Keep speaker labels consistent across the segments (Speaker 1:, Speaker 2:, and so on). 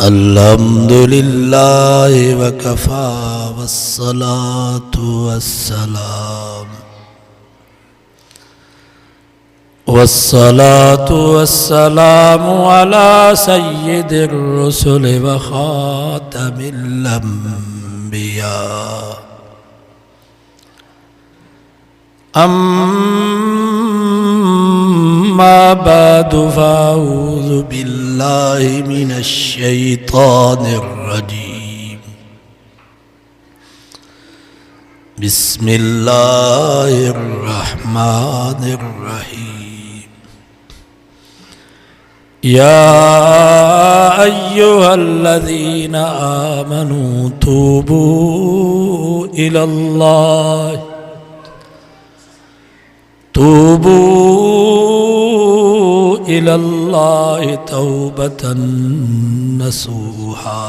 Speaker 1: अल्हम्दुलिल्लाह वकफ़ा वस्सलातु वस्सलामु अला सय्यिदिर रुसुल व खातमिल अंबिया अम्मा बअदु फ़अऊज़ु बिल्लाहि मिनश शैतानिर रजीम बिस्मिल्लाहिर रहमानिर रहीम या अय्युहल्लज़ीना आमनू तूबू इलल्लाहि तौबतन नसूहा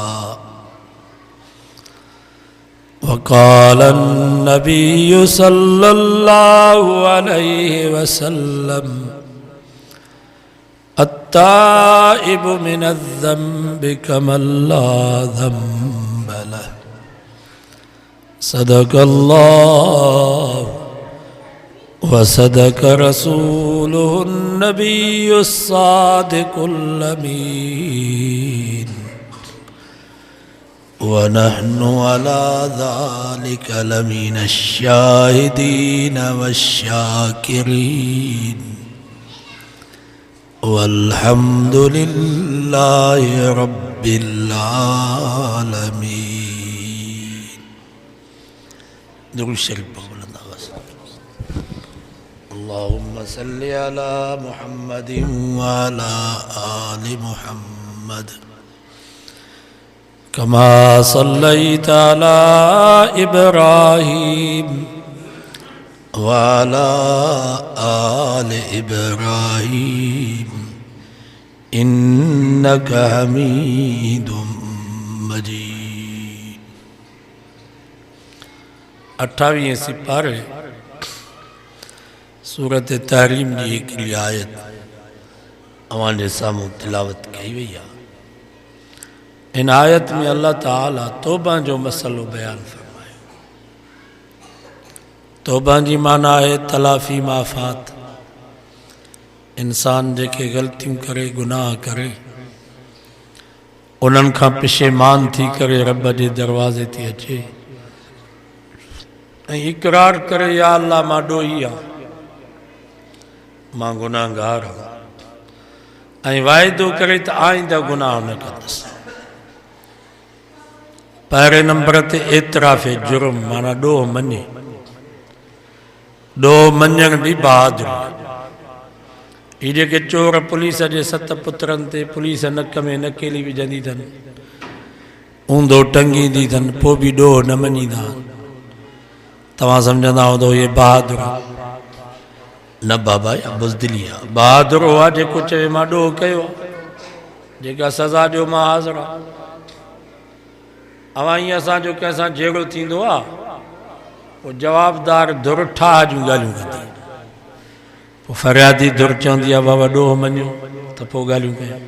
Speaker 1: वक़ालन नबिय्यु सल्लल्लाहु अलैहि वसल्लम अत्ताइबु मिनज़्ज़ंबि कमन ला ज़ंब लहु सदक़ल्लाहु वसदक रसूलुहुन नबियुस सादिकुल अमीन व नहनु अला ज़ालिका लमिनश शाहिदीन वश्शाकिरीन वल्हम्दुलिल्लाहि रब्बिल आलमीन। दुरूद शरीफ अल्लाहुम्मा सल्लि अला मुहम्मदिन व अला आलि मुहम्मद कमा सल्लैता अला इब्राहीम व अला आलि इब्राहीम इन्नका हमीदुम मजीद। 28वें सिपारे सूरत तहरीम की एक आयत अवांजे सामू तिलावत कई वही है। इन आयत में अल्लाह ताला तौबा जो मसलो बयान फरमायो। तौबा जी माना है तलाफ़ी माफ़ात। इंसान जेके गलतियों करे गुनाह करे उन्हनि खां पिशेमान थी करे रब जे दरवाज़े ते अचे ऐं इकरार करे या अल्लाह मां ॾोही आहे, मां गुनाहगार आहियां ऐं वाइदो करे त आइंदा गुनाह न कंदुसि। पहिरें नंबर ते एतिराफ़े जुर्म माना ॾोह मञे। ॾोह मञण बि बहादुरी। ही जेके चोर पुलिस जे 7 पुत्रनि ते पुलिस नक में नकेली विझंदी अथनि, ऊंधो टंगींदी अथनि, पोइ बि ॾोह न मञींदा। तव्हां सम्झंदा हूंदो ये बहादुर न बाबा, या बुज़दिली आहे। बहादुर हुआ जेको चवे मां ॾोह कयो, जेका सज़ा ॾियो मां हाज़िर आहियां। अवां ईअं असांजो कंहिंसां झेड़ो थींदो आहे, पोइ जवाबदार धुर ठाह जूं ॻाल्हियूं कंदी। पोइ फरियादी धुर चवंदी आहे बाबा ॾोह मञियो त पोइ ॻाल्हियूं कयूं।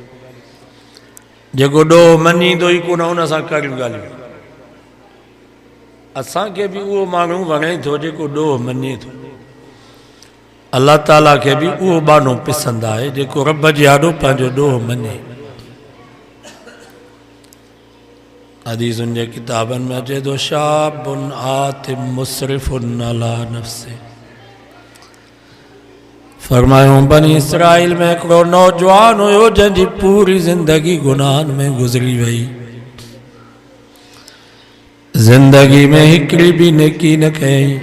Speaker 1: जेको ॾोह मञींदो ई कोन हुन सां कहिड़ियूं ॻाल्हियूं। असांखे बि उहो माण्हू वणे थो जेको ॾोह मञे थो। अल्लाह ताला खे बि उहो बानो पसंदि आहे जेको रब जे आॾो पंहिंजो ॾोह मञे। हदीसुनि जे किताबनि में अचे थो शाबुन आतिम मुसरिफुन अला नफ्से। फरमायो बनी इसराइल में हिकिड़ो नौजवान हुयो जंहिंजी पूरी ज़िंदगी गुनाहनि में गुज़री वई। ज़िंदगी में हिकिड़ी बि नेकी न कयईं,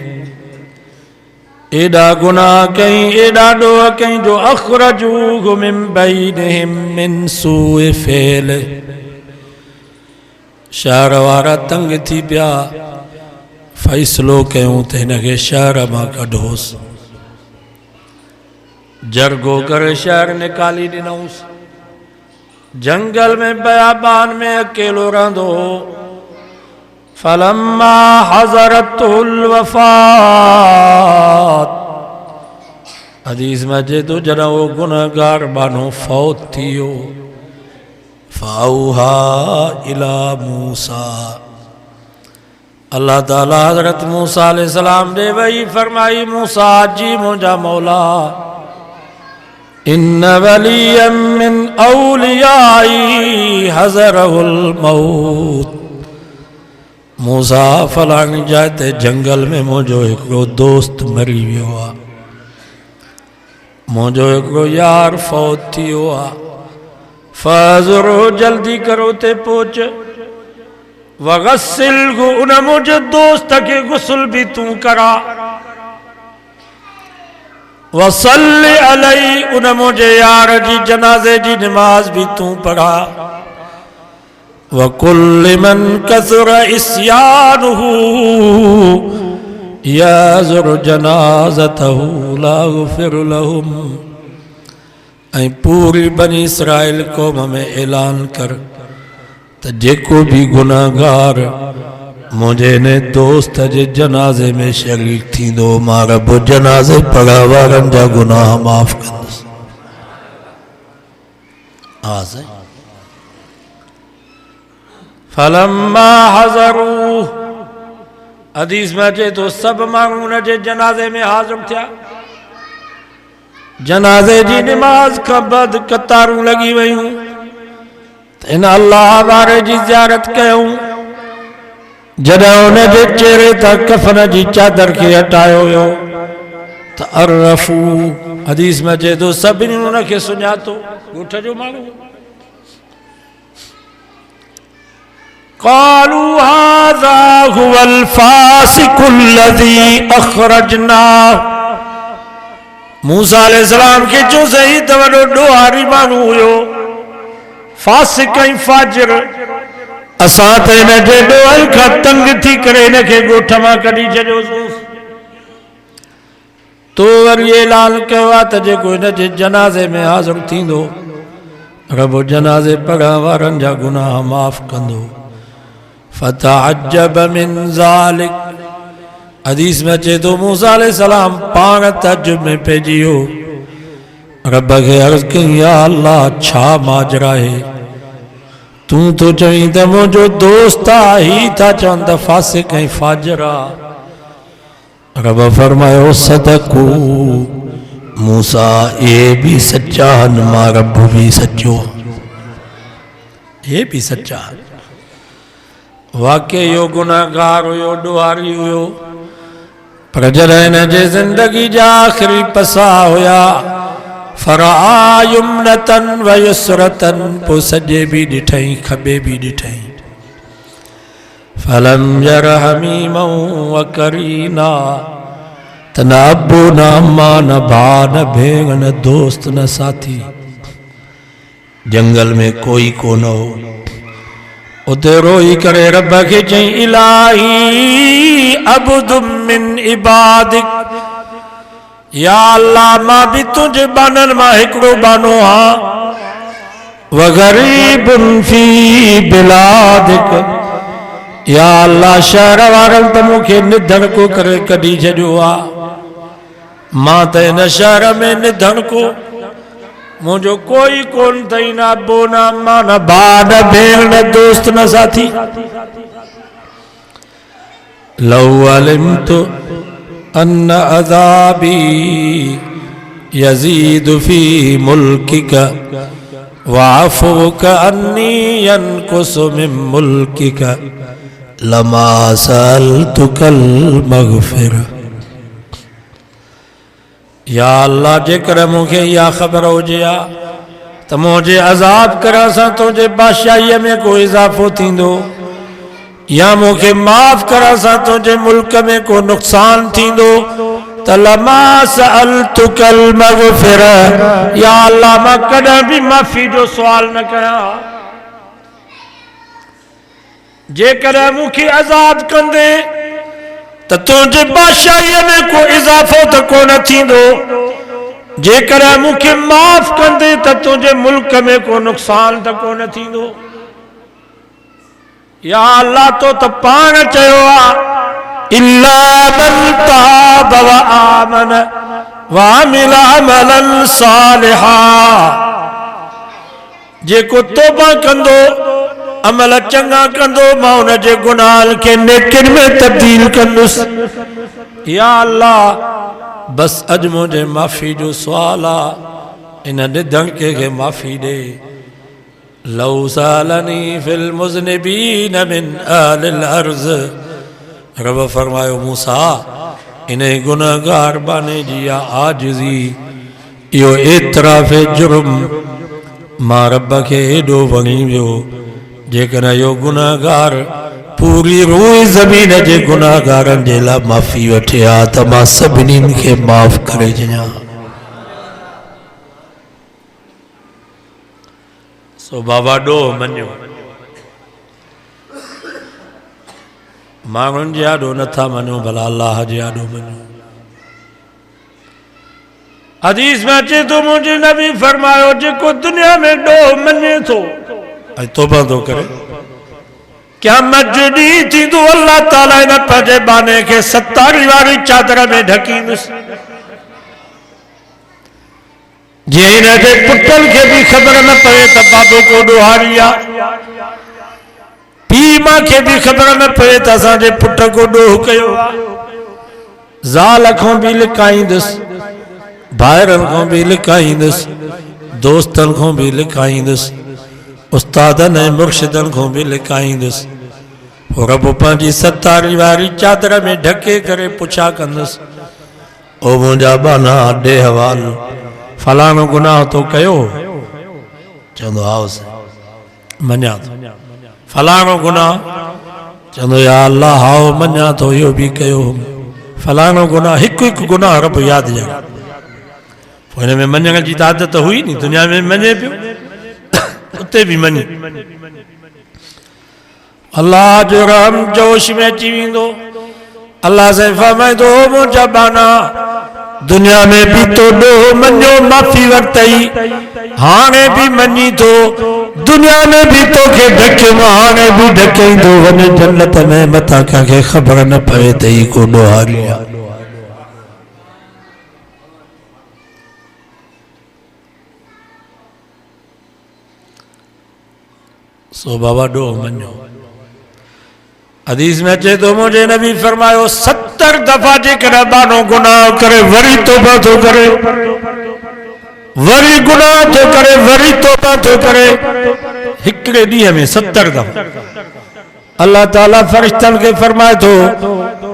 Speaker 1: एॾा गुनाह कई, एॾा ॾोह कई जो अख़रजूहु मिन बैनिहिम मिन सूइ फ़ेल। शहर वारा तंग थी पिया, फ़ैसिलो कयूं त हिनखे शहर मां कढोसि। जरगो करे शहर निकाली ॾिनऊंसि। जंगल में बयाबान में अकेलो रहंदो हो। फलम्मा हज़रतुल वफ़ात, हदीस में अचे तो जॾहिं वो गुनहगार बानो फौत थियो, फ़ाऊहा इला मूसा। अल्लाह ताला हज़रत मूसा अलैहिस्सलाम दे वही फरमाई, मूसा जी मुंहिंजा मौला, इन्न वलियम मिन औलियाई हज़रहुल मौत। मूसा फलाणी जाइ ते जंगल में मुंहिंजो हिकिड़ो दोस्त मरी वियो आहे, मुंहिंजो हिकिड़ो यार फौत थी वियो आहे। फ़ज़ुरो जल्दी करो ते पहुच, वग़स्सिलहु उन मुंहिंजे दोस्त खे गुस्ल भी तूं करा, वसल्लि अलैहि उन मुंहिंजे यार जी जनाज़े जी नमाज भी तूं पढ़ा, वकुल्लि मन कसुर इस्यानुहु याज़ुर जनाज़तहु ला गुफ़िर लहुम। ऐं पूरी बनी इसराइल कौम में ऐलान कर त जेको भी गुनाहगार मुझे ने दोस्त जे जनाज़े में शरीक थींदो, मां रब जनाज़े पढ़ा वारनि जा गुनाह माफ़ कंदुसि। फलम्मा हज़रू, हदीस में अचे तो सब माण्हू उन जे जनाज़े में हाज़िर थिया। जनाज़े जी नमाज खां बाद कतारूं लगी वयूं, इन अल्लाह वारे जी ज़ियारत कयूं। जॾहिं उन जे चेहरे तां कफ़न जी चादर खे हटायो वियो त अरफ़ू, हदीस में अचे तो सभिनी उन खे सुञातो, ॻोठ जो माण्हू। क़ालू हाज़ा हुवल फ़ासिक़ुल लज़ी अख़रजना। मूसा अलैहिस्सलाम खे चयो सही त वॾो ॾोहारी माण्हू हुयो, फासिक ऐं फाजिर। असां त हिन जे ॾोहल खां तंग थी करे हिन खे ॻोठ मां कढी छॾियोसीं। तो वरी ऐलान कयो आहे त जेको हिन जे जनाज़े में हाज़िर थींदो, रब जनाज़े पढ़ण वारनि जा गुनाह माफ़ कंदो। फ़तअज्जब मिन ज़ालिक, हदीस में अचे तो मूसा अलैहिस्सलाम पाण तअज्जुब में पइजी वियो, रब खे अर्ज़ कई, या अल्लाह छा माजरा आहे, तूं तो चवीं त मुंहिंजो दोस्त आहे, ही था चवनि त फासिक ऐं फाजिर आहे। रब फरमायो, सदकू मूसा, ये भी सच्चा आहिनि, मां रब भी सच्चो, ये भी सच्चा आहिनि। वाकई इहो गुनाहगार हुयो, ॾोहारी हुयो, पर जॾहिं हिन जे ज़िंदगी जा आख़िरी पसा हुया, फरआ युमनतन व युसरतन, पोइ सॼे भी ॾिठईं खॿे भी ॾिठईं। फलम यर हमीमं व करीना, त न अबू न अम्मा न भाउ न भेण न दोस्त न साथी, जंगल में कोई कोन हो। उते रोई करे रब खे चई, इलाही अब्दुम मिन इबादिक, या अल्लाह मां भी तुझे बानन मां हिकिड़ो बानो आहियां, व गरीबुन फी बिलादिक, या अल्लाह शहर वारनि त मूंखे निधन को करे कढी छॾियो आहे, मां त हिन शहर में निधन को, मुझो कोई कोन थई, ना अबो ना अम्मा ना भाउ न भेण न दोस्त न साथी। लौ अलिमतु अन्न अज़ाबी यज़ीदु फी मुल्किक वअफ़ुक अन्नी यनकुसु मिन मुल्किक लमा सअलतुकल मग़फ़िरा। या अल्लाह, जेकर मूंखे इहा ख़बर हुजे आ त मुंहिंजे अज़ाब करण सां तुंहिंजे बादशाहीअ में को इज़ाफ़ो थींदो, या मूंखे माफ़ करण सां तुंहिंजे मुल्क में को नुक़सान थींदो, त लमा सअलतुकल मग़फ़िरा, या अल्लाह मां कॾहिं भी माफ़ी जो सुवाल न कयां। जेकर मूंखे अज़ाब कंदे त तुंहिंजे बादशाहीअ में को इज़ाफ़ो त कोन थींदो, जेकर मूंखे माफ़ कंदे त तुंहिंजे मुल्क में को नुक़सान त कोन थींदो। या अल्लाह, तो त पाण चयो आहे, इल्ला मन ताब व आमन व अमिल अमलन सालिहा, जेको तौबा कंदो अमल चंगा कंदो मां उन जे गुनाहन के नेकिन में तब्दील कंदुसि। या अल्लाह बस अज मुझे माफ़ी जो सवाल आ, इन निधन के माफ़ी दे। लौ सालनी फिल मुज़निबीन मिन अहलिल अर्ज़, रब फरमायो मूसा इन गुनहगार बाने जी आजिज़ी यो एतराफ़ जुर्म मां रब के एडो वणी वियो। जेकर यो गुनहगार पूरी रूह ज़मीन जे गुनाहगारन जे ला माफ़ी वठे आ त मां सभिनीन खे माफ़ करे छॾियां। सो बाबा ॾोह मञो, माण्हुनि जे आॾो नथा मञो, भला अल्लाह जे आॾो मञो। हदीस में अचे तो मुझे नबी फरमायो जेको दुनिया में ॾोह मञे थो ऐं तौबा थो करे, क़यामत जो ॾींहुं थींदो अल्लाह ताला इन पंहिंजे बाने खे 70 वारी चादर में ढकींदुसि। जे हिन जे पुटनि खे बि ख़बर न पवे त बाबो को ॾोहारी आहे, पीउ मां खे बि ख़बर न पवे त असांजे पुट को ॾोह कयो आहे, ज़ाल खां बि लिकाईंदुसि, भाइरनि खां बि लिकाईंदुसि, दोस्तनि खां बि लिकाईंदुसि, उस्तादनि ऐं मुर्शिदनि खां बि लिकाईंदुसि। पोइ रब पंहिंजी 70 वारी चादर में ढके करे पुछा कंदुसि, ओ मुंहिंजा बाना ॾे हवाल, फलाणो गुनाह तो कयो? चवंदो हा मञा थो। फलाणो गुनाह? चवंदो या अल्लाह हाओ मञा थो, इहो बि कयो। फलाणो गुनाह, हिकु हिकु गुनाह रब यादि ॼाणे। पोइ हिन में मञण जी त आदत हुई नी, दुनिया में मञे पियो, उते बि मञे। अल्लाह जो रहम जोश में अची वेंदो। अल्लाह से फरमाईंदो मुंहिंजा बाना दुनिया में भी तो ॾोह मञो माफ़ी वरितई, हाणे बि मञी थो, दुनिया में भी तोखे ढकियो हाणे बि ढकेईंदो, वञ जन्नत में मथां कंहिंखे ख़बर न पवे त ही को ॾोहारी आहे। सो बाबा ॾोह मञो। हदीस में अचे तो मुझे नबी फरमायो 70 दफा जेकर बानो गुनाह करे वरी तौबा तो करे, वरी गुनाह तो करे, वरी तौबा तो करे, हिकड़े ॾींहं में 70 दफा। अल्लाह ताला फरिश्तन के फरमाए थो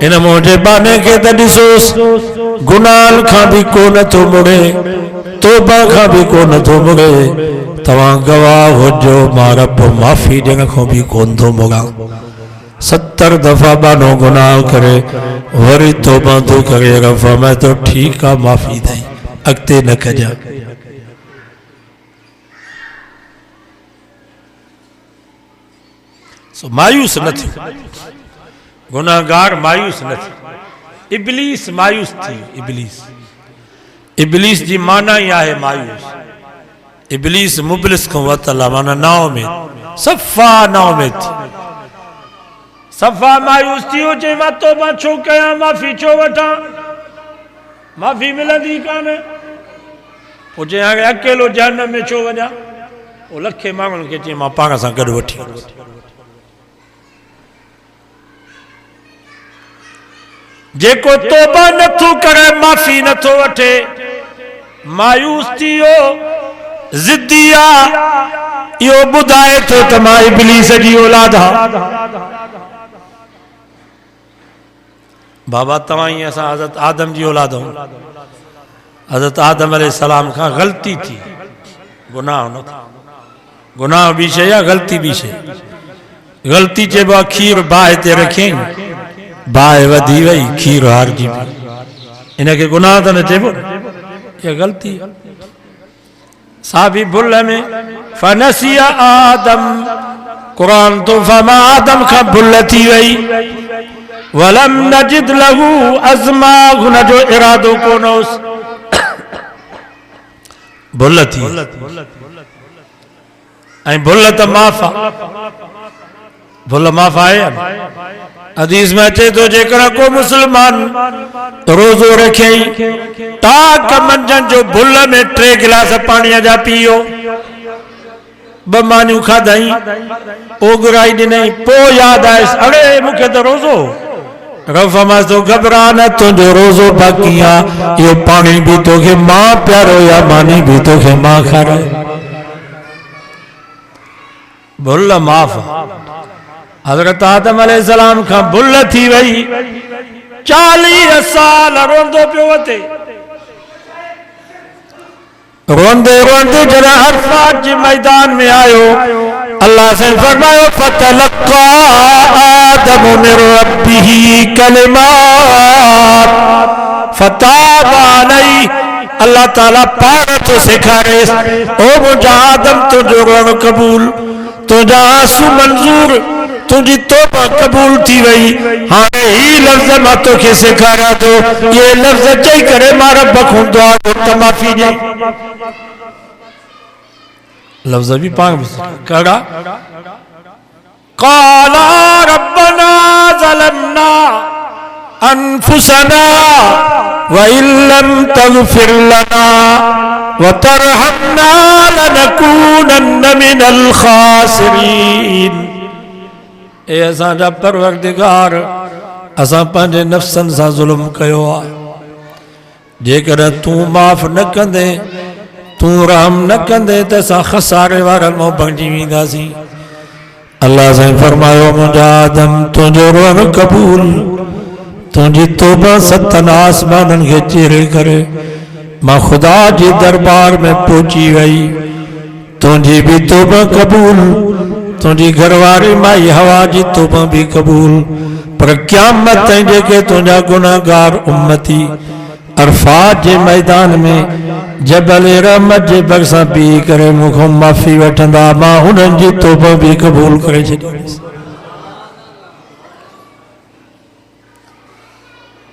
Speaker 1: इन मुझे बाने के त ॾिसोसि, गुनाह खां भी को नथो मुड़े, तौबा खां भी को नथो मुड़े, तव्हां गवाह हुजो मां रब माफ़ी ॾियण खां भी कोन थो मुड़ां। 70 दफा बानो गुनाह करे वरी तौबा तो करे, रब मैं तो ठीक आ माफ़ी दई, अॻिते न कजां। सो मायूस न थियो, गुनाहगार मायूस न थियो। इब्लीस मायूस थी, इब्लीस जी माना ही आहे मायूस। इब्लीस मुबलिस खां वरितल आहे, माना नाव में सफ़ा नाव में थी, सफ़ा मायूस थी हो, चई मां तौबा छो कयां, माफ़ी छो वठां, माफ़ी मिलंदी कान्हे। पोइ चई हाणे अकेलो जहन्नम में छो वञा, पोइ लखे माण्हुनि खे चई मां पाण सां गॾु वठी वेंदुसि। जेको तौबा नथो करे, माफ़ी नथो वठे, मायूस थी वियो, ज़िद्दी आहे, इहो ॿुधाए थो त मां इब्लीस जी औलाद आहियां। बाबा तव्हां ही असां हज़रत आदम जी औलाद आहियूं। हज़रत आदम अलैहिस्सलाम खां ग़लती थी, गुनाह न थियो। गुनाह भी शइ आहे, ग़लती भी शइ। ग़लती चइबो आहे खीर बाहि ते रखियईं, बाहि वधी वई, खीर हारजी वई, इनखे गुनाह त न चइबो, इहा ग़लती। साबी भुल में फनसिया आदम, कुरान तो फमा आदम खां भुल थी वई, वलम नजिद लहू अज़मा, हुन जो इरादो कोन होसि, भुल थी। ऐं भुल त माफ़ आहे, भुल माफ़ आहे। हदीस में अचे तो जेकर को मुसलमान रोज़ो रखई, ताक मंझंदि जो भुल में 3 गिलास पाणीअ जा पीओ, बमानियूं खाधाई ओगराई ॾिनई पोइ यादि आयसि अड़े मूंखे त रोज़ो रफ़मास तो घबरा न तुझो रोज़ो बाक़ी आहे इहो पाणी बि तोखे मां प्यारो या मानी बि तोखे मां खाराए भुल माफ़ हज़रत आदम अलैहिस्सलाम खां भुल थी वई 40 साल रोंदो पियो वते रोंदे रोंदे जरा अरफात जे मैदान में आयो अल्लाह से फरमायो फतलक्का आदम मिन रब्बिही कलिमात फताब अलैहि अल्लाह ताला पाण तो सेखारेस ओ मुंहिंजा आदम तुंहिंजो रोण क़बूल तुझा आंसू मंजूर तुझी तौबा कबूल थी वही हाणे ही लफ्ज़ मां तोखे सेखारियां थो ये लफ्ज़ चई करे मां रब खां दुआ घुर माफ़ी ॾे लफ्ज़ भी पाण कड़ा क़ाला रब्बना ज़लमना अनफुसना व इल्लम तग़फिर लना वतरहमना लनकूनन्न मिनल खासिरीन ए असांजा परवरदिगार असां पंहिंजे नफ़्सनि सां ज़ुल्म कयो आहे जेकॾहिं तूं माफ़ न कंदे तूं रहम न कंदे त असां खसारे वारनि मां बणिजी वेंदासीं अल्लाह साईं फरमायो मुंहिंजा आदम तुंहिंजो रोन क़बूल तुंहिंजी तौबा सतनि आसमाननि खे चीरे करे मां खुदा जे दरबार में पहुची वई तुझी भी तौबा कबूल तुझी घरवारी माई हवा जी तौबा भी कबूल पर क़यामत ताईं जेके तुझा गुनाहगार उम्मती अरफात जे मैदान में जबल रहमत जे बरसां पी करे मूंखां माफ़ी वठंदा मां हुननि जी तौबा भी कबूल करे छॾींदुसि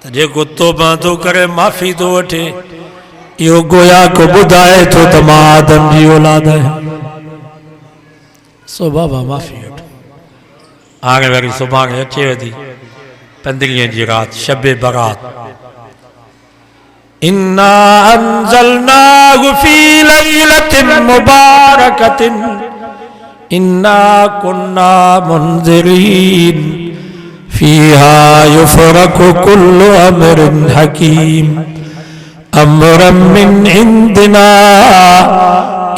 Speaker 1: त जेको तौबा तो करे माफ़ी तो वठे यो गोया को बुधाए तो त मां आदम जी औलाद है सो बाबा माफ़ी वठो हाणे वरी सुभाणे अचे थी 15 जी रात शब बरात इन्ना अंज़लनाहु फी लैलतिन मुबारकतिन इन्ना कुन्ना मुंज़िरीन फीहा युफ़रक़ु कुल्लु अम्रिन हकीम अम्रम मिन इंदिना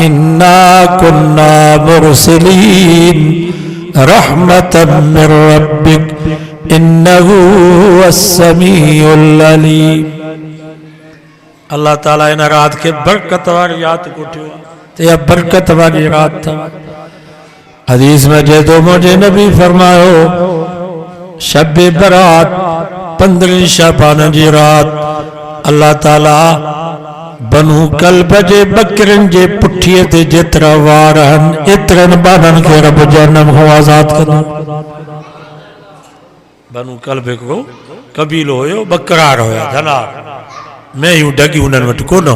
Speaker 1: इन्ना कुन्ना मुरसिलीन रहमतम मिन रब्बिक इन्नहु हुवस्समीउल अलीम अल्लाह ताला इन रात के बरकत वाली रात कोठियो ते या बरकत वाली रात था हदीस में जे तो मुझे नबी फरमायो शब बरात 15 शाबान जी रात अल्लाह ताला बनु कल्ब जे बकरन जे पुठिए ते जेतरा वार हन एतरन बानन के रब जहन्नम को आजाद करना बनु कल्ब को कबीलो होयो बकरार होया धनार मैं यूं डगी उन्हनि वटि कोन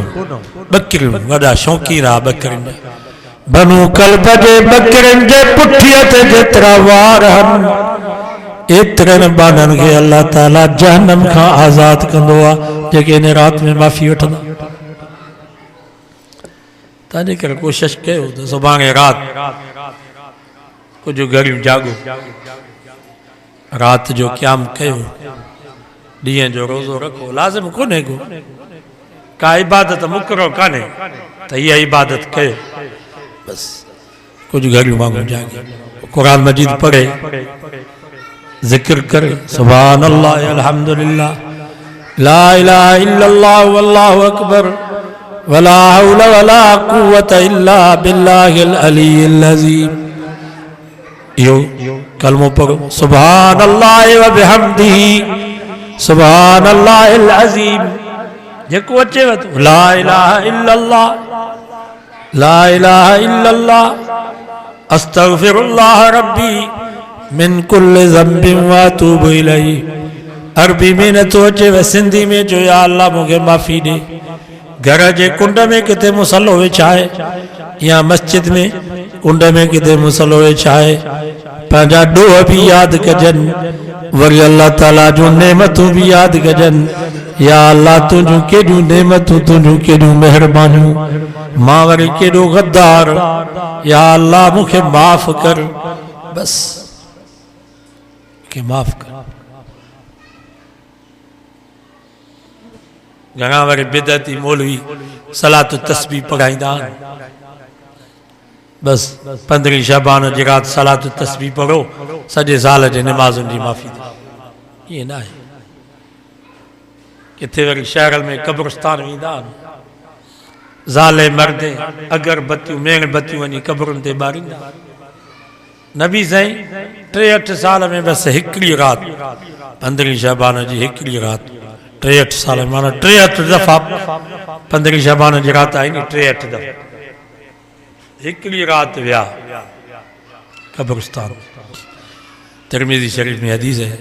Speaker 1: बकरिन वॾा शौक़ीन आहे बकरिन बनु कल्ब जे बकरिन जे पुठीअ ते जेतिरा वार हन एतिरनि बाननि खे अल्लाह ताला जहन्नम खां आज़ाद कंदो आहे जेके इन राति में माफ़ी वठंदा तंहिंजे करे कोशिशि कयो त सुभाणे राति कुझु घड़ियूं जागो राति जो क़याम कयो ॾींहं जो रोज़ो रखो लाज़िम कोन्हे को का इबादत मुकरो कान्हे त इहा इबादत कयो बस कुछ घड़ियों मांगो जागे कुरान मजीद पढ़े जिक्र करे सुभान अल्लाह अल्हम्दुलिल्लाह ला इलाहा इल्लल्लाह वल्लाहु अकबर वला हौला वला कुव्वता इल्ला बिल्लाहिल अलील अज़ीम यो कलमो पढ़ो सुभान अल्लाह व बिहम्दिही सुभान अल्लाहिल अज़ीम जेको अचे तो ला इलाहा इल्लल्लाह ला इलाहा इल्लल्लाह अस्तगफिरुल्लाह रब्बी मिन कुल्लि ज़ंबिन व अतूबु इलैहि अरबी में न तो अचे व सिंधी में जो या अल्लाह मूंखे माफ़ी ॾे घर जे कुंड में किथे मुसलो विछाए या मस्जिद में कुंड में किथे मुसलो विछाए पंहिंजा ॾोह भी याद कजन वरी अल्लाह ताला जो नेमतूं भी याद कजन या अल्लाह तुझू केॾियूं नेमतूं तुझू केॾियूं मेहरबानियूं मां वरी केॾो गद्दार, या अल्लाह मूंखे माफ़ कर, बस मूंखे माफ़ कर। घणा वरी बिदती मौलवी सलात तस्बीह पढ़ाईंदा आहिनि, बस 15 शबान जी रात सलात तस्बीह पढ़ो, सॼे साल जे नमाज़ुनि जी माफ़ी थी। ईअं न आहे। किथे वरी शहर में कब्रिस्तान वेंदा आहिनि, ज़ाले मर्द अगरबत्तियूं मेणबत्तियूं वञी कब्रुनि ते ॿारींदा। नबी साईं 63 साल में बस हिकिड़ी रात 15 शबान जी हिकिड़ी रात, 63 साल माना 63 दफ़ा 15 शबान जी रात आई नी, 63 दफ़ा हिकिड़ी रात विया कब्रिस्तान। तिरमिज़ी शरीफ में हदीस है,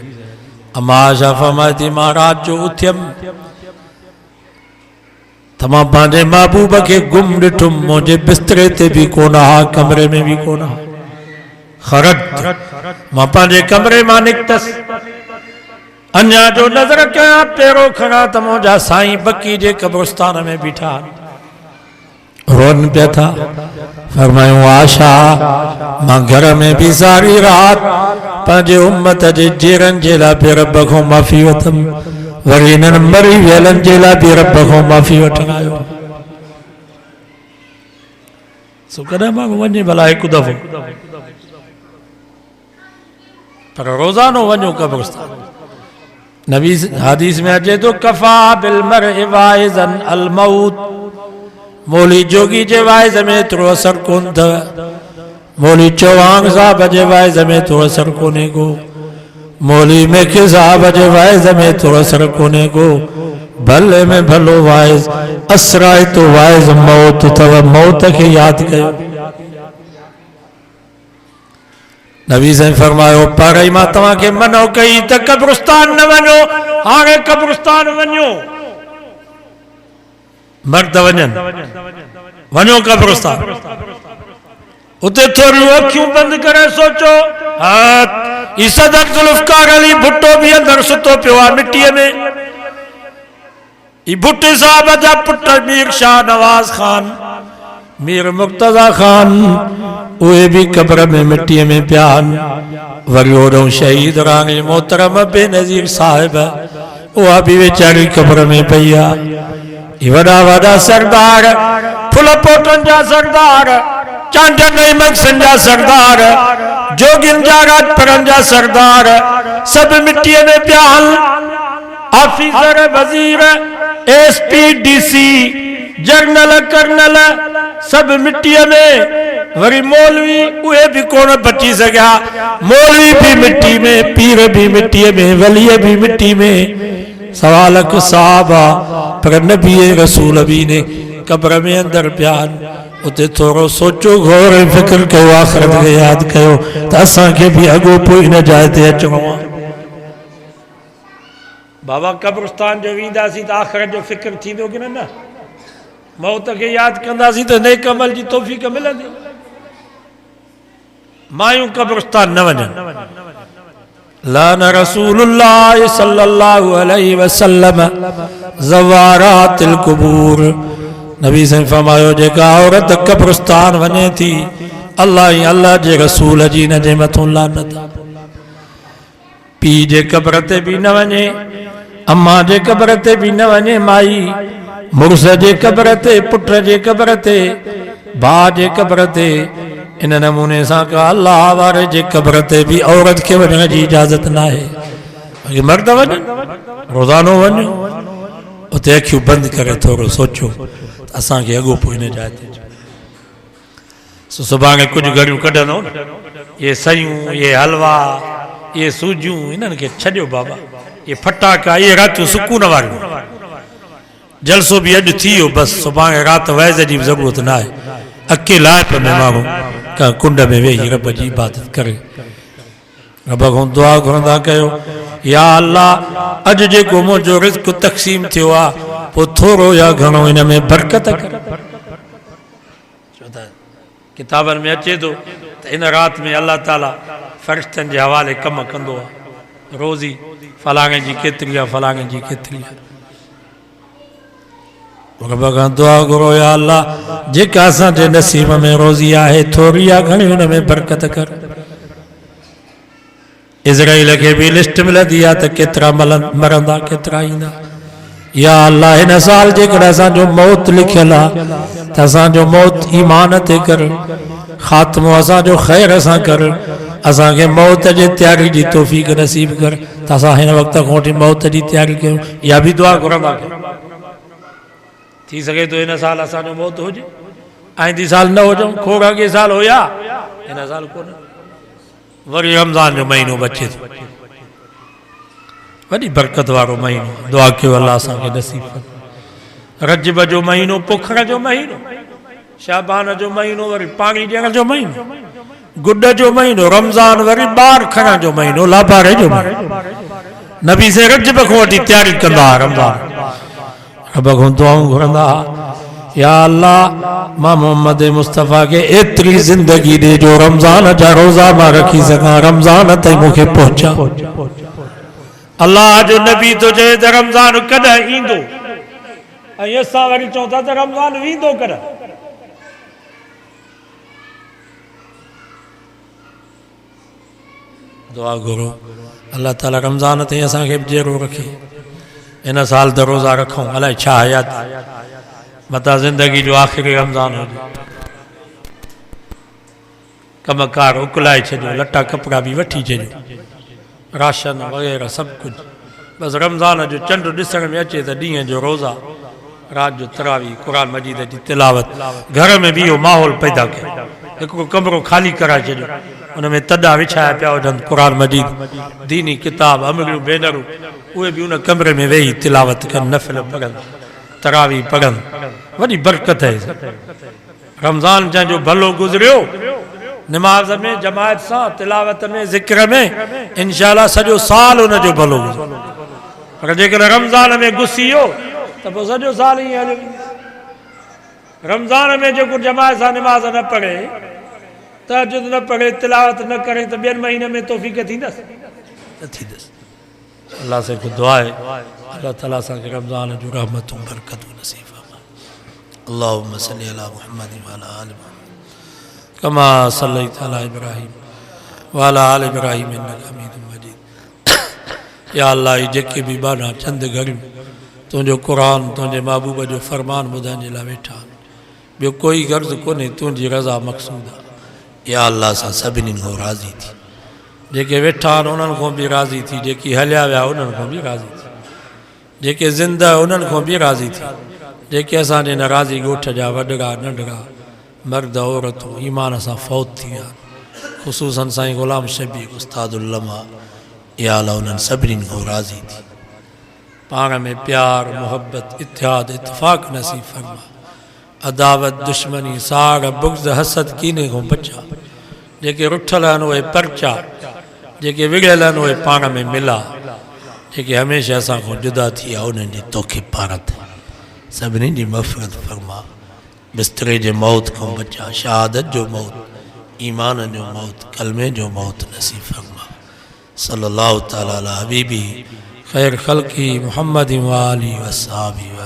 Speaker 1: अम्मा आयशा फरमाती मां रात जो उथियमि त मां पंहिंजे महबूब खे गुम ॾिठुमि, मुंहिंजे बिस्तरे ते बि कोन हा, कमरे में बि कोन हा। ख़रज मां पंहिंजे कमरे मां निकितसि, अञा जो नज़र कयां पेरो खणा त मुंहिंजा साईं बकी जे कब्रिस्तान में बीठा रोन पिया था। फरमायूं आशा मां घर में बि सारी रात पंहिंजे उम्मत जे जेरनि जे लाइ बि रब खां माफ़ी वरितमि, वरी इन्हनि मरी वियलनि जे लाइ बि रब खां माफ़ी वठण आयो। सो कॾहिं माण्हू वञे भला हिकु दफ़ो, पर रोज़ानो वञो कब्रिस्तान। नबी हदीस में अचे तो कफ़ा बिल मरइ वाइज़न अल मौत, मौली जोगी जे वाइज़ में एतिरो असर कोन अथव, मौली चौहान साहब जे वाइज़ में एतिरो असर कोन्हे को, मौली मेखे साहब जे वाइज़ में एतिरो असर कोन्हे को, भले में भलो वाइज़ असराए तो वाइज़ मौत अथव, मौत खे यादि कयो। नबी साईं फरमायो पर मां तव्हांखे मनो कई त कब्रिस्तान न वञो, हाणे कब्रिस्तान वञो, मर्द वञनि, वञो कब्रिस्तान, उते थोरियूं अखियूं बंदि करे सोचो, ई सदर जुल्फकार अली भुट्टो बि अंदरि सुतो पियो आहे मिटीअ में, ई भुट्टे साहब जा पुट मीर शाह नवाज़ खान, मीर मुर्तज़ा खान, उहे बि कब्र में मिटीअ में पिया आहिनि। वरी ओॾो शहीद राणी मोहतरम बेनज़ीर साहिब, उहा बि वेचारी कब्र में पई आहे। वॾा वॾा सरदार, फुल पोटनि जा सरदार, चांडन मक्सन जा सरदार, जोगिन जा राजपरनि जा सरदार, सभु मिटीअ में पिया आहिनि। ऑफिसर, वज़ीर, एसपी, डीसी, जनरल, कर्नल, सभु मिटीअ में। वरी मौलवी उहे बि कोन बची सघिया, मौलवी भी मिट्टी में, पीर भी मिट्टी में, वली भी मिट्टी में। सवाल साहब पर नबी रसूल भी ने कब्र में अंदर पिया, उते थोरो सोचो, गौर फिक्र कयो, आखिरत खे यादि कयो त असांखे बि अॻो पोइ हिन जाइ ते अचिणो आहे। बाबा कब्रिस्तान जो वेंदासीं त आख़िरत जो फिक्र थींदो कि न? मौत खे यादि कंदासीं त नेक अमल जी तौफ़ीक़ मिलंदी। मायूं कब्रिस्तान न वञनि। लान रसूलुल्लाह सल्लल्लाहु अलैहि वसल्लम ज़वारातिल कुबूर, नबी साईं फरमायो जेका औरत कब्रिस्तान वञे थी, अल्लाह ई अल्लाह जे रसूल जी न जे मथां लानत। पीउ जे कब्र ते बि न वञे, अम्मा जे कब्र ते बि न वञे माई, मुड़ुस जे कब्र ते, पुट जे कब्र ते, भाउ जे कब्र ते। इन नमूने सां का अल्लाह वारे जे कब्र ते बि औरत खे वञण जी इजाज़त न आहे। मर्द वञनि, रोज़ानो वञो, उते अखियूं बंदि करे थोरो सोचो त असांखे अॻो पोइ हिन जाइ ते सुभाणे कुझु घड़ियूं कढंदो न, ये सयूं, ये हलवा, ये सूजियूं, इन्हनि खे छॾियो बाबा, ये फटाका, ये रातियूं सुकून वारियूं। जलसो बि अॼु थी वियो, बसि सुभाणे राति वैज़ जी बि ज़रूरत न आहे। अकेलाइप में माण्हू कुंड में वेही रब जी इबादत करे, रब खां दुआ घुरंदा कयो, या अल्लाह अॼु जेको मुंहिंजो रिज़्क़ तक़सीम थियो आहे, पोइ थोरो या घणो हिन में बरकत कर। किताबनि में अचे थो त इन राति में अल्लाह ताला फ़रिश्तनि जे हवाले कमु कंदो आहे, रोज़ी फलाणे जी केतिरी आहे, फलाणे जी केतिरी आहे। रब खां दुआ घुरो या अल्लाह जेका असांजे नसीब में रोज़ी आहे थोरी आहे घणी हुन में बरकत कर। इज़राइल खे भी लिस्ट मिलंदी आहे त केतिरा मरंदा केतिरा ईंदा। या अल्लाह हिन साल जेकॾहिं असांजो मौत लिखियल आहे त असांजो मौत ईमान ते कर, ख़ात्मो असांजो ख़ैर सां कर, असांखे मौत जी तैयारी जी तौफ़ीक़ नसीब कर त असां हिन वक़्त खां वठी मौत जी तैयारी कयूं। इहा बि दुआ घुरंदा थी सघे थो हिन साल असांजो मौत हुजे, आईंदी साल न हुजऊं, खोड़ अॻे साल हुया, हिन साल कोन। वरी रमज़ान जो महीनो बचे थो, वॾी बरकत वारो महीनो, दुआ कयो अल्लाह असांखे नसीब करे। रजब जो महीनो पोखण जो महीनो, शाबान जो महीनो वरी पाणी ॾियण जो महीनो, गुड जो महीनो, रमज़ान वरी ॿार खणण जो महीनो, लाभारे जो महीनो। नबी से रजब खां वठी तैयारी कंदा हुआ रमज़ान, रब खां दुआऊं घुरंदा हुआ या अल्लाह मां मोहम्मद मुस्तफ़ा के एतिरी ज़िंदगी ॾे जो रमज़ान जा रोज़ा मां रखी सघां, रमज़ान ताईं मूंखे पहुचा। अल्लाह जो नबी तो चए त रमज़ान कॾहिं ईंदो, ऐं असां वरी चऊं था त रमज़ान वेंदो कॾहिं। दुआ घुरो अल्लाह ताला रमज़ान ताईं असांखे बि जहिड़ो रखे। इन साल त रोज़ा रखूं, अलाए छा हयात मता ज़िंदगी जो आख़िरी रमज़ान हुजे। कमकार उकलाए छॾियो, लटा कपिड़ा बि वठी छॾियो, राशन वग़ैरह सभु कुझु, बसि रमज़ान जो चंड ॾिसण में अचे त ॾींहं जो रोज़ा, रात जो तरावी, क़ुरान मजीद जी तिलावत, घर में बि इहो माहौल पैदा कयो। हिकिड़ो कमरो ख़ाली कराए छॾियो, उन में तॾा विछाया पिया हुजनि, क़ुरान मजीद, दीनी किताब, अमरियूं भेनरूं, उहे बि उन कमरे में वेही तिलावत कनि, नफ़िल पढ़नि, तरावी पढ़नि, वॾी बरकत आहे। रमज़ान जंहिंजो भलो गुज़रियो निमाज़ में, जमायत सां, तिलावत में, ज़िक्र में, इंशाअल्लाह सॼो साल हुनजो भलो गुज़रियो। पर जेकॾहिं रमज़ान में घुसी वियो त पोइ सॼो साल ईअं हलियो। रमज़ान में जेको जमायत सां निमाज़ न पढ़े, तहज्जुद न पढ़े, तिलावत न करे त ॿियनि महीने में तौफ़ीक़ थींदसि न थींदसि। अल्लाह से दुआ आहे अल्लाह ताला असांखे रमज़ान जूं रहमतूं बरकतूं नसीब फरमाए। अल्लाहुम्मा सल्ली अला मुहम्मद व अला आलि मुहम्मद कमा सल्लैत अला इब्राहीम व अला आलि इब्राहीम इन्नका हमीदुम मजीद। या अल्लाह जेके बि बाना चंद घड़ियूं तुंहिंजो क़ुरान, तुंहिंजे महबूब जो फरमान ॿुधण जे लाइ वेठा, ॿियो कोई गर्ज़ कोन्हे, तुंहिंजी रज़ा मक़सूद आहे। या अल्लाह सां सभिनी खां राज़ी थी, जेके वेठा आहिनि उन्हनि खां बि राज़ी थी, जेकी हलिया विया उन्हनि खां बि राज़ी थी, जेके ज़िंदा उन्हनि खां बि राज़ी थी, जेके असांजे नाराज़ी ॻोठ जा वॾड़ा नंढड़ा मर्द औरतूं ईमान सां फ़ौत थी विया, ख़ुसूसन साईं ग़ुलाम शबीर उस्तादुल उलमा, या अल्लाह उन्हनि सभिनीनि खां राज़ी थी। पाण में प्यार मोहब्बत इत्तिहाद इत्तिफ़ाक़ नसीब फरमा, अदावत दुश्मनी साड़ बुग़्ज़ हसद कीने खां बचा, जेके रुठल आहिनि उहे परचा, जेके विढ़ियल आहिनि उहे पाण में मिला, जेके हमेशह असां खां जुदा थी विया उन्हनि जी तोखे पारत सभिनी जी मफ़रत फरमा, बिस्तरे जे मौत खां बचा, शहादत जो मौत, ईमान जो मौत, कलमे जो मौत नसीब फरमा। सल्लल्लाहु तआला अला हबीबी खैर ख़ल्क़ी मुहम्मद व आलिहि व अस्हाबिही।